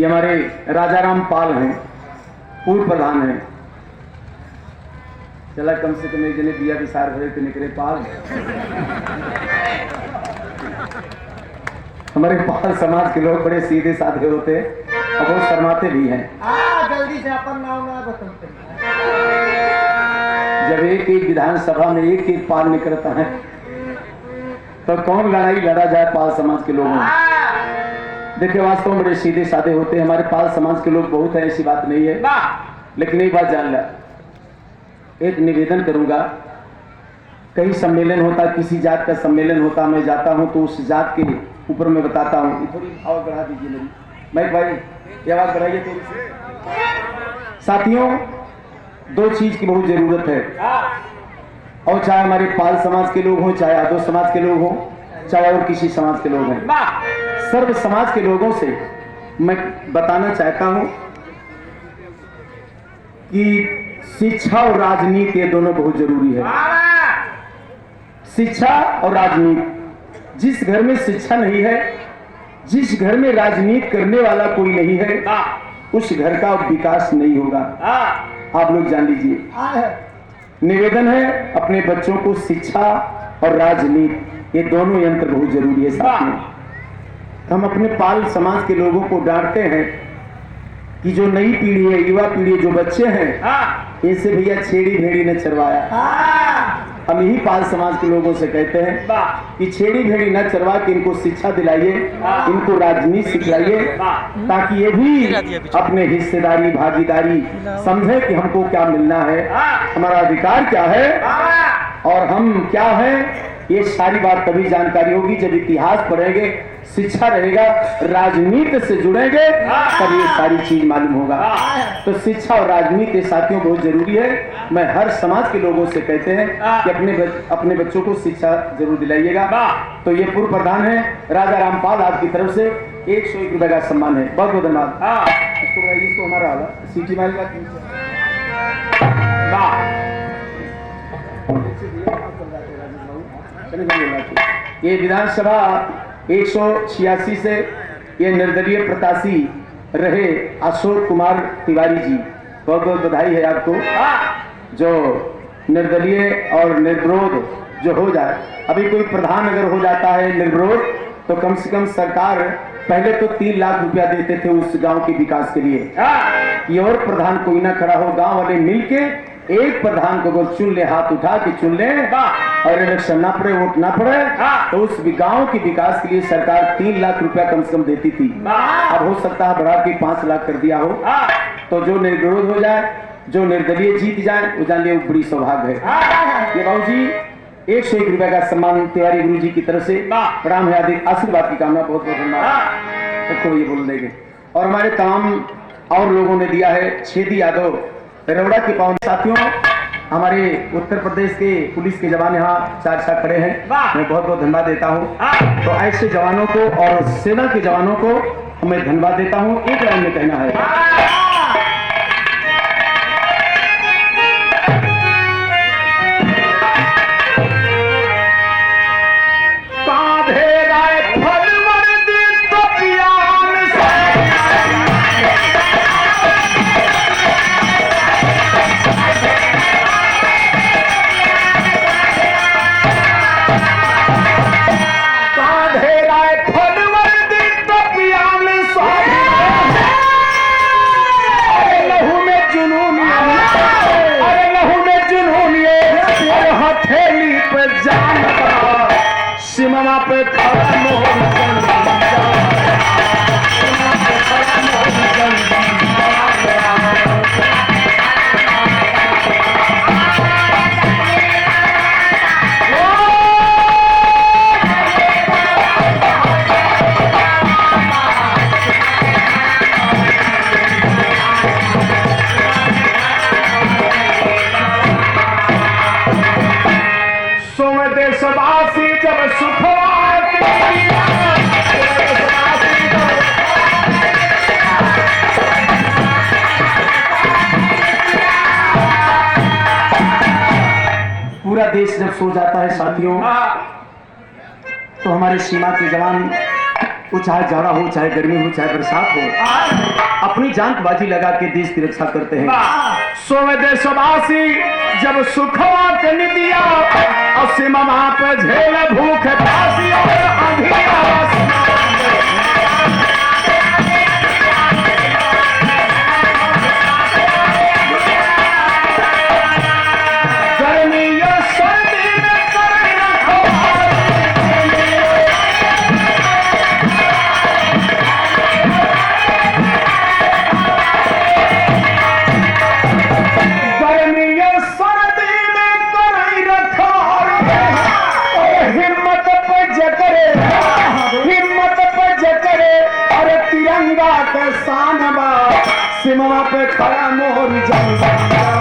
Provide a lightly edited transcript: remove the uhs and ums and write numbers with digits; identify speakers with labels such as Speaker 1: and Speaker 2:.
Speaker 1: ये हमारे राजाराम पाल हैं, पूर्व प्रधान हैं। चला कम से कम एक जने दिया विसार भरे तो निकले पाल। हमारे पाल समाज के लोग बड़े सीधे साधे होते हैं और बहुत शर्माते भी हैं।
Speaker 2: जल्दी से अपन नाम ना बताते।
Speaker 1: जब एक एक विधानसभा में एक एक पाल निकलता है तो कौन लड़ाई लड़ा जाए पाल समाज के लोगों में। देखिए वास्तव में बड़े सीधे साधे होते हैं हमारे पाल समाज के लोग, बहुत है, ऐसी बात नहीं है। लेकिन एक बात जान ला, एक निवेदन करूंगा, कहीं सम्मेलन होता, किसी जात का सम्मेलन होता, मैं जाता हूं तो उस जात के ऊपर मैं बताता हूं। थोड़ी आवाज बढ़ा दीजिए मेरी मैं भाई, ये आवाज बढ़ाइए थोड़ी सी। साथियों, दो चीज की बहुत जरूरत है, और चाहे हमारे पाल समाज के लोग हों, चाहे यादव समाज के लोग हों, चाहे और किसी समाज के लोग हैं, सर्व समाज के लोगों से मैं बताना चाहता हूं कि शिक्षा और राजनीति ये दोनों बहुत जरूरी है। शिक्षा और राजनीति, जिस घर में शिक्षा नहीं है, जिस घर में राजनीति करने वाला कोई नहीं है, उस घर का विकास नहीं होगा। आप लोग जान लीजिए। निवेदन है, अपने बच्चों को शिक्षा और राजनीति ये दोनों यंत्र बहुत जरूरी है। साथ में हम अपने पाल समाज के लोगों को डांटते हैं कि जो नई पीढ़ी है, युवा पीढ़ी, जो बच्चे हैं, इनसे भैया छेड़ी भेड़ी ने चरवाया। हम यही पाल समाज के लोगों से कहते हैं कि छेड़ी भेड़ी न चरवा के इनको शिक्षा दिलाइए, इनको राजनीति सिखलाइए, ताकि ये भी अपने हिस्सेदारी भागीदारी समझे कि हमको क्या मिलना है, हमारा अधिकार क्या है और हम क्या हैं। ये सारी बात तभी जानकारी होगी जब इतिहास पढ़ेंगे, शिक्षा रहेगा, राजनीति से जुड़ेंगे, तब ये सारी चीज मालूम होगा। तो शिक्षा और राजनीति साथियों बहुत जरूरी है। मैं हर समाज के लोगों से कहते हैं कि अपने बच्चों को शिक्षा जरूर दिलाइएगा। तो ये पूर्व प्रधान है राजा रामपाल, आपकी तरफ से 101 रुपए का सम्मान है। बहुत बहुत धन्यवाद। इसको हमारा सिटी माइल का ये विधानसभा 186 से ये निर्दलीय प्रत्याशी रहे अशोक कुमार तिवारी जी, बहुत बहुत बधाई है आपको। जो निर्दलीय और निर्विरोध जो हो जाए, अभी कोई प्रधान अगर हो जाता है निर्विरोध, तो कम से कम सरकार पहले तो 3 लाख रुपया देते थे उस गांव के विकास के लिए। ये और प्रधान कोई ना खड़ा हो, गांव वाले मिलके एक प्रधान को चुन ले, हाथ उठा के चुन ले, और इलेक्शन ना पड़े, वोट ना पड़े, तो उस गांव के विकास के लिए सरकार 3 लाख रुपया कम से कम देती थी। अब हो सकता है बढ़ा के 5 लाख कर दिया हो। तो जो निर्विरोध हो जाए, जो निर्दलीय जीत जाए, वो जान लिए वो बड़ी सौभाग्य है। ये बाबू जी 101 रुपए का सम्मान तिवारी गुरु जी की तरफ से प्रणाम है, अधिक आशीर्वाद की कामना। बहुत बहुत धन्यवाद। तो ये बोल देंगे। और हमारे तमाम और लोगों ने दिया है, छेदी यादव रौड़ा के पावन। साथियों, हमारे उत्तर प्रदेश के पुलिस के जवान यहाँ 4 खड़े हैं, मैं बहुत बहुत धन्यवाद देता हूँ। तो ऐसे जवानों को और सेना के जवानों को मैं धन्यवाद देता हूँ। एक लाइन में कहना है, सिमवा पे खड़ा देशवासी जब सुख पूरा देश जब सो जाता है साथियों, तो हमारे सीमा के जवान वो चाहे जाड़ा हो, चाहे गर्मी हो, चाहे बरसात हो, अपनी जान की बाजी लगा के देश की रक्षा करते हैं। सोवे देशवासी जब सुखवा के निदिया असीम पे झेल भूख प्यासी और अंधिया सिमवा पे खड़ा मोर जंगा